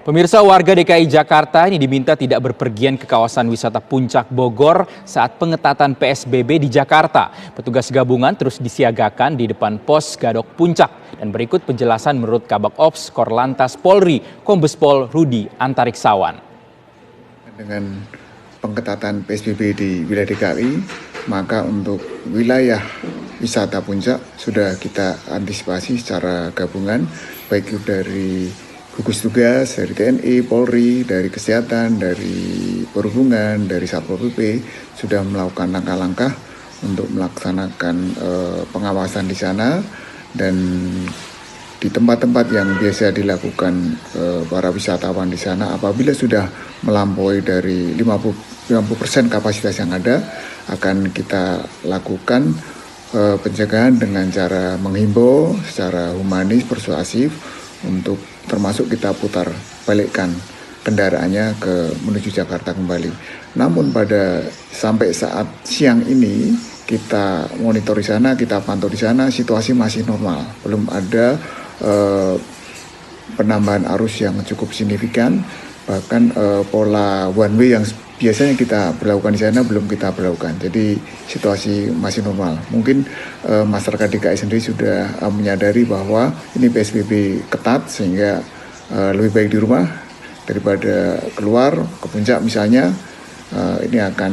Pemirsa, warga DKI Jakarta ini diminta tidak berpergian ke kawasan wisata Puncak Bogor saat pengetatan PSBB di Jakarta. Petugas gabungan terus disiagakan di depan pos Gadok Puncak. Dan berikut penjelasan menurut Kabak Ops Korlantas Polri, Kombes Pol Rudi Antariksawan. Dengan pengetatan PSBB di wilayah DKI, maka untuk wilayah wisata Puncak sudah kita antisipasi secara gabungan, baik itu dari gugus tugas, dari TNI, Polri, dari Kesehatan, dari Perhubungan, dari Satpol PP sudah melakukan langkah-langkah untuk melaksanakan pengawasan di sana. Dan di tempat-tempat yang biasa dilakukan para wisatawan di sana, apabila sudah melampaui dari 50% kapasitas yang ada, akan kita lakukan pencegahan dengan cara menghimbau secara humanis, persuasif, untuk termasuk kita putar balikkan kendaraannya menuju Jakarta kembali. Namun sampai saat siang ini kita monitor di sana, kita pantau di sana, situasi masih normal. Belum ada penambahan arus yang cukup signifikan, bahkan pola one way yang biasanya kita berlakukan di sana belum kita berlakukan. Jadi situasi masih normal. Mungkin masyarakat DKI sendiri sudah menyadari bahwa ini PSBB ketat, sehingga lebih baik di rumah daripada keluar ke puncak misalnya. Ini akan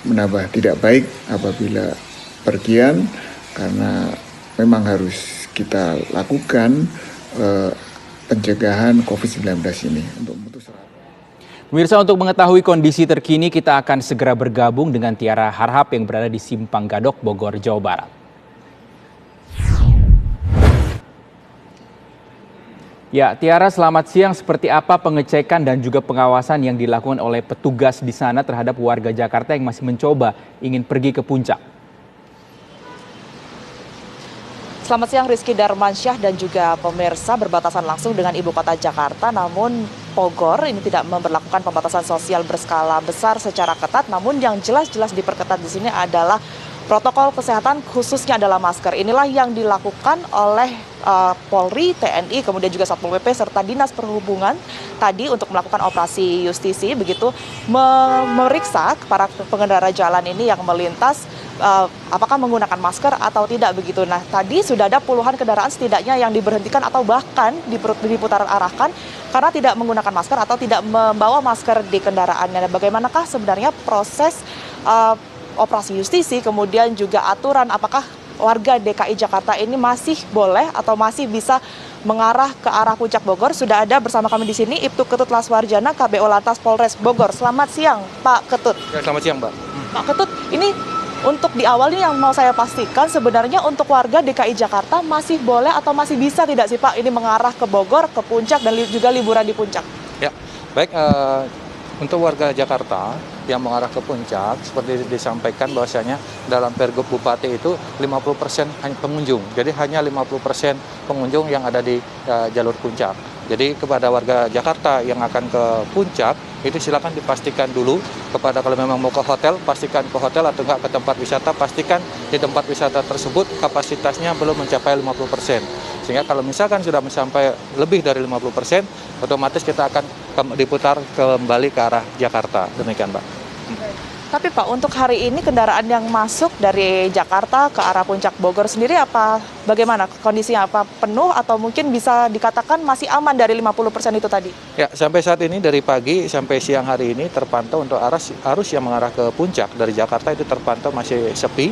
menambah tidak baik apabila pergian, karena memang harus kita lakukan pencegahan COVID-19 ini untuk memutus rantai. Pemirsa, untuk mengetahui kondisi terkini kita akan segera bergabung dengan Tiara Harhab yang berada di Simpang Gadok, Bogor, Jawa Barat. Ya, Tiara, selamat siang. Seperti apa pengecekan dan juga pengawasan yang dilakukan oleh petugas di sana terhadap warga Jakarta yang masih mencoba ingin pergi ke puncak? Selamat siang Rizky Darmansyah dan juga pemirsa. Berbatasan langsung dengan ibu kota Jakarta, namun Bogor ini tidak memberlakukan pembatasan sosial berskala besar secara ketat. Namun yang jelas-jelas diperketat di sini adalah protokol kesehatan, khususnya adalah masker. Inilah yang dilakukan oleh Polri, TNI, kemudian juga Satpol PP serta Dinas Perhubungan tadi untuk melakukan operasi justisi, begitu memeriksa para pengendara jalan ini yang melintas apakah menggunakan masker atau tidak begitu. Nah, tadi sudah ada puluhan kendaraan setidaknya yang diberhentikan atau bahkan diputar arahkan karena tidak menggunakan masker atau tidak membawa masker di kendaraannya. Bagaimanakah sebenarnya proses operasi justisi, kemudian juga aturan apakah warga DKI Jakarta ini masih boleh atau masih bisa mengarah ke arah Puncak Bogor? Sudah ada bersama kami di sini Ibtu Ketut Laswarjana, KBO Lantas Polres Bogor. Selamat siang, Pak Ketut. Ya, selamat siang, Mbak. Pak Ketut, ini untuk di awal ini yang mau saya pastikan, sebenarnya untuk warga DKI Jakarta masih boleh atau masih bisa tidak sih Pak ini mengarah ke Bogor, ke Puncak, dan juga liburan di Puncak? Ya, baik. Untuk warga Jakarta yang mengarah ke Puncak, seperti disampaikan bahwasanya dalam Pergub Bupati itu 50% hanya pengunjung. Jadi hanya 50% pengunjung yang ada di jalur Puncak. Jadi kepada warga Jakarta yang akan ke Puncak, itu silakan dipastikan dulu kalau memang mau ke hotel, pastikan ke hotel atau enggak ke tempat wisata, pastikan di tempat wisata tersebut kapasitasnya belum mencapai 50%. Sehingga kalau misalkan sudah mencapai lebih dari 50%, otomatis kita akan diputar kembali ke arah Jakarta. Demikian, Pak. Tapi Pak, untuk hari ini kendaraan yang masuk dari Jakarta ke arah Puncak Bogor sendiri bagaimana kondisinya? Apa penuh atau mungkin bisa dikatakan masih aman dari 50% itu tadi? Ya, sampai saat ini dari pagi sampai siang hari ini terpantau untuk arus yang mengarah ke Puncak dari Jakarta itu terpantau masih sepi,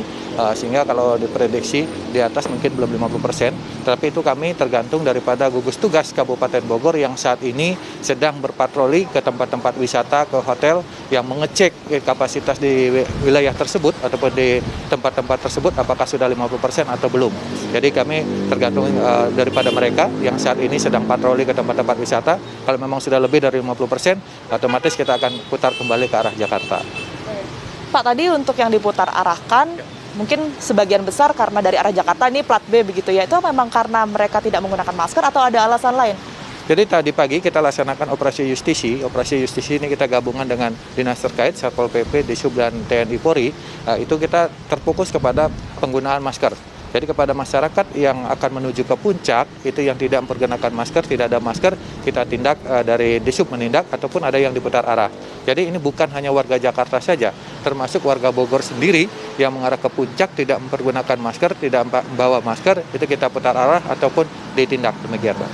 sehingga kalau diprediksi di atas mungkin belum 50%. Tapi itu kami tergantung daripada gugus tugas Kabupaten Bogor yang saat ini sedang berpatroli ke tempat-tempat wisata, ke hotel yang mengecek kapasitas di wilayah tersebut ataupun di tempat-tempat tersebut apakah sudah 50% atau belum. Jadi kami tergantung daripada mereka yang saat ini sedang patroli ke tempat-tempat wisata. Kalau memang sudah lebih dari 50%, otomatis kita akan putar kembali ke arah Jakarta. Pak, tadi untuk yang diputar arahkan, mungkin sebagian besar karena dari arah Jakarta ini plat B begitu ya, itu memang karena mereka tidak menggunakan masker atau ada alasan lain? Jadi tadi pagi kita laksanakan operasi justisi. Operasi justisi ini kita gabungan dengan dinas terkait, Satpol PP, Disub, dan TNI Polri. Itu kita terfokus kepada penggunaan masker. Jadi kepada masyarakat yang akan menuju ke puncak, itu yang tidak mempergunakan masker, tidak ada masker, kita tindak dari Disub menindak ataupun ada yang diputar arah. Jadi ini bukan hanya warga Jakarta saja, termasuk warga Bogor sendiri yang mengarah ke puncak tidak mempergunakan masker, tidak membawa masker, itu kita putar arah ataupun ditindak, demikian Pak.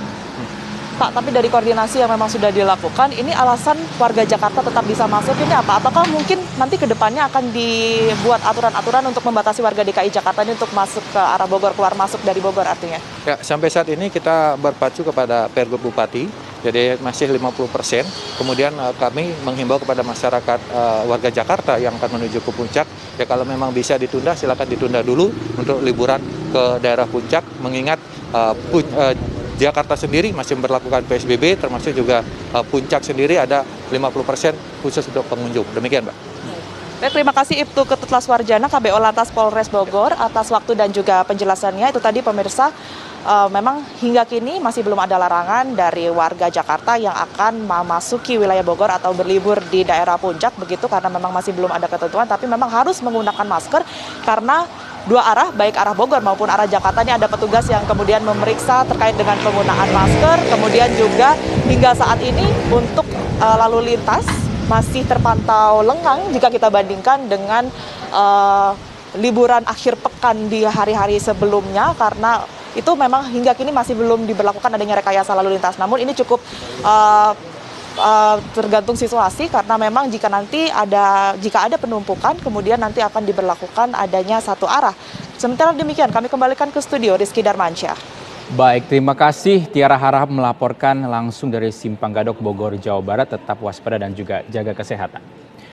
Pak, tapi dari koordinasi yang memang sudah dilakukan, ini alasan warga Jakarta tetap bisa masuk ini apa? Ataukah mungkin nanti ke depannya akan dibuat aturan-aturan untuk membatasi warga DKI Jakarta ini untuk masuk ke arah Bogor, keluar masuk dari Bogor artinya? Ya, sampai saat ini kita berpacu kepada Pergub Bupati, jadi masih 50%. Kemudian kami menghimbau kepada masyarakat warga Jakarta yang akan menuju ke puncak, ya kalau memang bisa ditunda, silakan ditunda dulu untuk liburan ke daerah puncak, mengingat Jakarta sendiri masih memperlakukan PSBB, termasuk juga puncak sendiri ada 50% khusus untuk pengunjung. Demikian, Mbak. Baik, terima kasih Ibtu Ketut Laswarjana, KBO Lantas Polres Bogor atas waktu dan juga penjelasannya. Itu tadi pemirsa, memang hingga kini masih belum ada larangan dari warga Jakarta yang akan memasuki wilayah Bogor atau berlibur di daerah puncak begitu, karena memang masih belum ada ketentuan, tapi memang harus menggunakan masker karena dua arah, baik arah Bogor maupun arah Jakarta, ini ada petugas yang kemudian memeriksa terkait dengan penggunaan masker. Kemudian juga hingga saat ini untuk lalu lintas masih terpantau lengang jika kita bandingkan dengan liburan akhir pekan di hari-hari sebelumnya, karena itu memang hingga kini masih belum diberlakukan adanya rekayasa lalu lintas. Namun ini cukup tergantung situasi, karena memang jika ada penumpukan, kemudian nanti akan diberlakukan adanya satu arah. Sementara demikian, kami kembalikan ke studio Rizky Darmansyah. Baik, terima kasih Tiara Harahap melaporkan langsung dari Simpang Gadok, Bogor, Jawa Barat. Tetap waspada dan juga jaga kesehatan.